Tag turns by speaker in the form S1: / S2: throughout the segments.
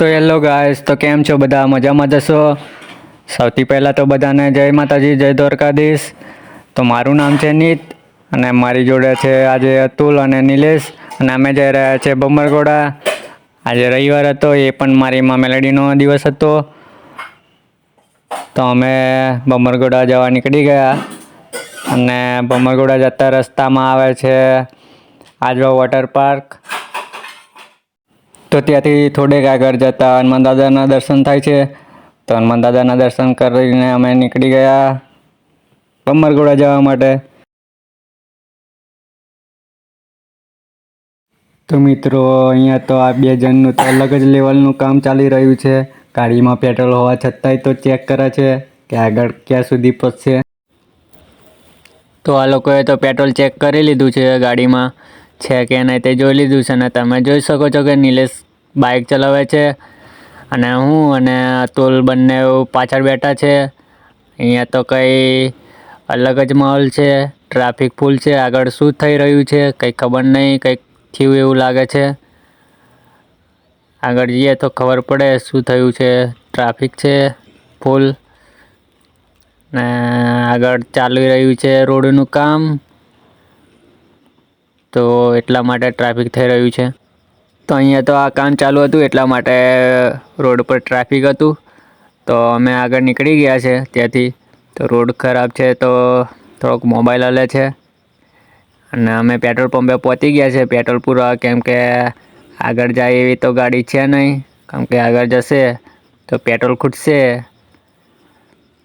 S1: તો hello guys, તો કેમ છો બધા? મજામાં જશો? સૌથી પહેલાં તો બધાને જય માતાજી, જય દ્વારકાધીશ. તો મારું નામ છે નીત અને મારી જોડે છે આજે અતુલ અને નિલેશ, અને અમે જઈ રહ્યા છીએ બમરગોડા. આજે રવિવાર હતો, એ પણ મારી માં મેલેડીનો દિવસ હતો. તો અમે બમરગોડા જવા નીકળી ગયા, અને બમરગોડા જતા રસ્તામાં આવે છે આજવા વોટર પાર્ક. તો ત્યાંથી થોડેક આગળ જતા હનુમાન દાદાના દર્શન થાય છે. તો હનુમાન દાદાના દર્શન કરીને અમે નીકળી ગયા બમરગોડા જવા માટે. તો મિત્રો, અહીંયા તો આ બે જણનું તો અલગ જ લેવલનું કામ ચાલી રહ્યું છે. ગાડીમાં પેટ્રોલ હોવા છતાંય તો ચેક કરે છે કે આગળ ક્યાં સુધી પહોંચશે. તો આ લોકોએ તો પેટ્રોલ ચેક કરી લીધું છે, ગાડીમાં છે કે નહીં તે જોઈ લીધું છે. અને તમે જોઈ શકો છો કે નિલેશ બાઇક ચલાવે છે, અને હું અને અતુલ બંને પાછળ બેઠા છે. અહીંયા તો કંઈ અલગ જ માહોલ છે, ટ્રાફિક ફૂલ છે. આગળ શું થઈ રહ્યું છે કંઈ ખબર નહીં, કંઈક થયું એવું લાગે છે. આગળ જઈએ તો ખબર પડે શું થયું છે. ટ્રાફિક છે ફૂલ, ને આગળ ચાલી રહ્યું છે રોડનું કામ, તો એટલા માટે ટ્રાફિક થઈ રહ્યું છે. તો અહીંયા તો આ કામ ચાલુ હતું, એટલા માટે રોડ પર ટ્રાફિક હતું. તો અમે આગળ નીકળી ગયા છે ત્યાંથી. તો રોડ ખરાબ છે તો થોડોક મોબાઈલ હલે છે, અને અમે પેટ્રોલ પંપે પહોંચી ગયા છે પેટ્રોલ પૂરવા. કેમ કે આગળ જાય એવી તો ગાડી છે નહીં, કેમ કે આગળ જશે તો પેટ્રોલ ખૂટશે.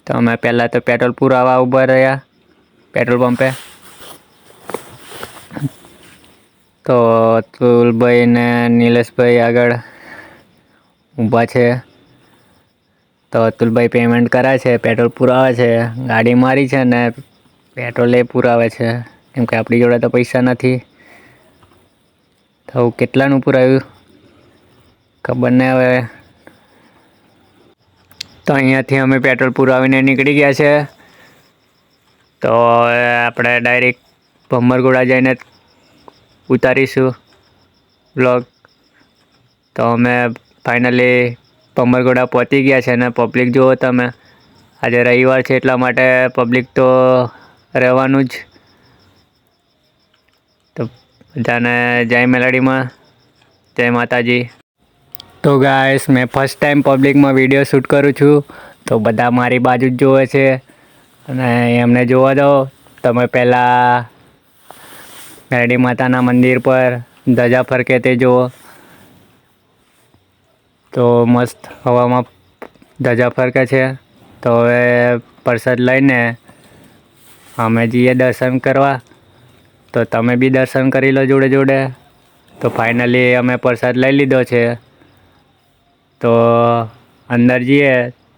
S1: તો અમે પહેલાં તો પેટ્રોલ પુરાવા ઊભા રહ્યા પેટ્રોલ પંપે. તો અતુલભાઈ ને નિલેશભાઈ આગળ ઊભા છે. તો અતુલભાઈ પેમેન્ટ કરે છે, પેટ્રોલ પુરાવે છે. ગાડી મારી છે ને પેટ્રોલ એ પુરાવે છે, કેમ કે આપણી જોડે તો પૈસા નથી. તો કેટલાનું પુરાવ્યું ખબર નહીં હવે. તો અહીંયાથી અમે પેટ્રોલ પુરાવીને નીકળી ગયા છે. તો હવે આપણે ડાયરેક્ટ ભમરગોડા જઈને ઉતારીશું બ્લોગ. તો અમે ફાઇનલી ભમરગોડા પહોંચી ગયા છે. અને પબ્લિક જુઓ તમે, આજે રવિવાર છે એટલા માટે પબ્લિક તો રહેવાનું જ. તો બધાને જય મેલડીમાં, જય માતાજી. તો ગાઈસ, મેં ફર્સ્ટ ટાઈમ પબ્લિકમાં વિડીયો શૂટ કરું છું, તો બધા મારી બાજુ જ જોવે છે. અને એમને જોવા દો. તમે પહેલાં મેલડી માતાના મંદિર પર ધજા ફરકે તે જુઓ. તો મસ્ત હવામાં ધજા ફરકે છે. તો હવે પ્રસાદ લઈને અમે જઈએ દર્શન કરવા. તો તમે બી દર્શન કરી લો જોડે જોડે. તો ફાઇનલી અમે પ્રસાદ લઈ લીધો છે. તો અંદર જઈએ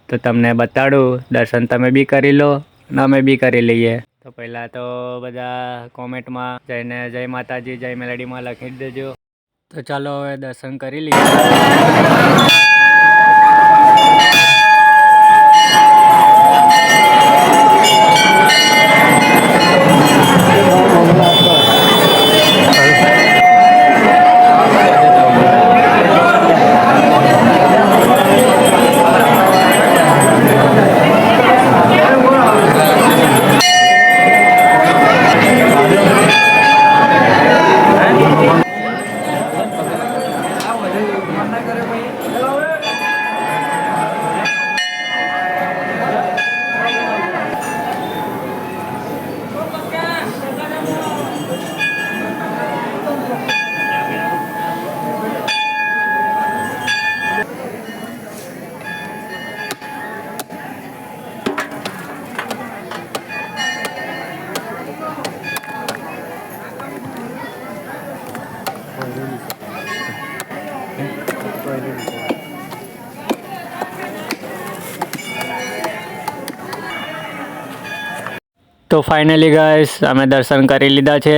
S1: તો તમને બતાડું. દર્શન તમે બી કરી લો અને અમે બી કરી લઈએ. તો પહેલાં તો બધા કોમેન્ટમાં જઈને જય માતાજી, જય મેલડીમાં લખી દેજો. તો ચાલો હવે દર્શન કરી લઈએ. તો ફાઇનલી ગાઈસ, અમે દર્શન કરી લીધા છે.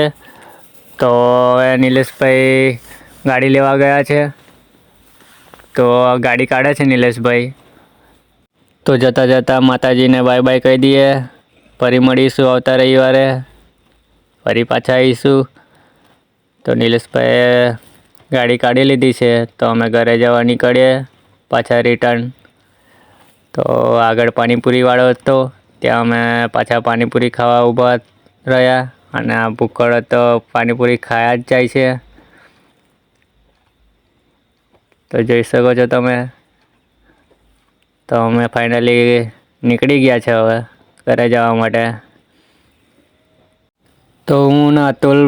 S1: તો હવે નિલેશભાઈ ગાડી લેવા ગયા છે. તો ગાડી કાઢે છે નિલેશભાઈ. તો જતાં જતાં માતાજીને બાય બાય કહી દઈએ. ફરી મળીશું આવતા રવિવારે, ફરી પાછા આવીશું. તો નિલેશભાઈએ ગાડી કાઢી લીધી છે. તો અમે ઘરે જવા નીકળીએ.
S2: પાછા રિટર્ન. તો આગળ પાણીપુરીવાળો હતો, ત્યાં અમે પાછા પાણીપુરી ખાવા ઊભા રહ્યા. અને આ ભૂખડ તો પાણીપુરી ખાયા જ જાય છે. તો જોઈ શકો છો તમે. તો અમે ફાઇનલી નીકળી ગયા છે હવે ઘરે જવા માટે. તો હું ને અતુલ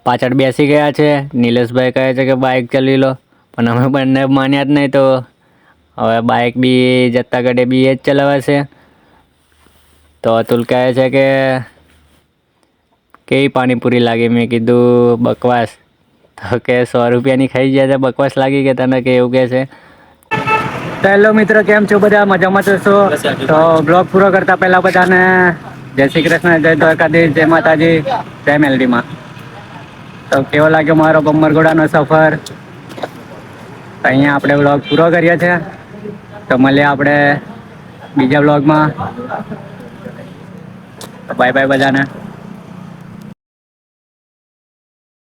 S2: પાછળ બેસી ગયા છે. નિલેશભાઈ કહે છે કે બાઇક ચલાવી લો, પણ અમે બંને માન્યા જ નહીં. તો હવે બાઇક બી જતા ઘડે બી એ જ ચલાવે છે. તો અતુલ કહે છે કે કેવી પાણીપુરી લાગી? મેં કીધું બકવાસ. તો કે 100 રૂપિયાની ખાઈ ગયા છે, બકવાસ લાગી કે તને? કે એવું કહે છે. તો હેલો મિત્રો, કેમ છો બધા? મજામાં તો છો? તો બ્લોગ પૂરો કરતા પહેલા બધાને જય શ્રી કૃષ્ણ, જય દ્વારકાધીશ, જય માતાજી, જય મેલડીમાં. તો કેવો લાગ્યો મારો બમ્મરગોડાનો સફર? અહીંયા આપણે બ્લોગ પૂરો કરીએ છીએ. તો મળીએ આપણે બીજા બ્લોગમાં. બાય બાય બધાને.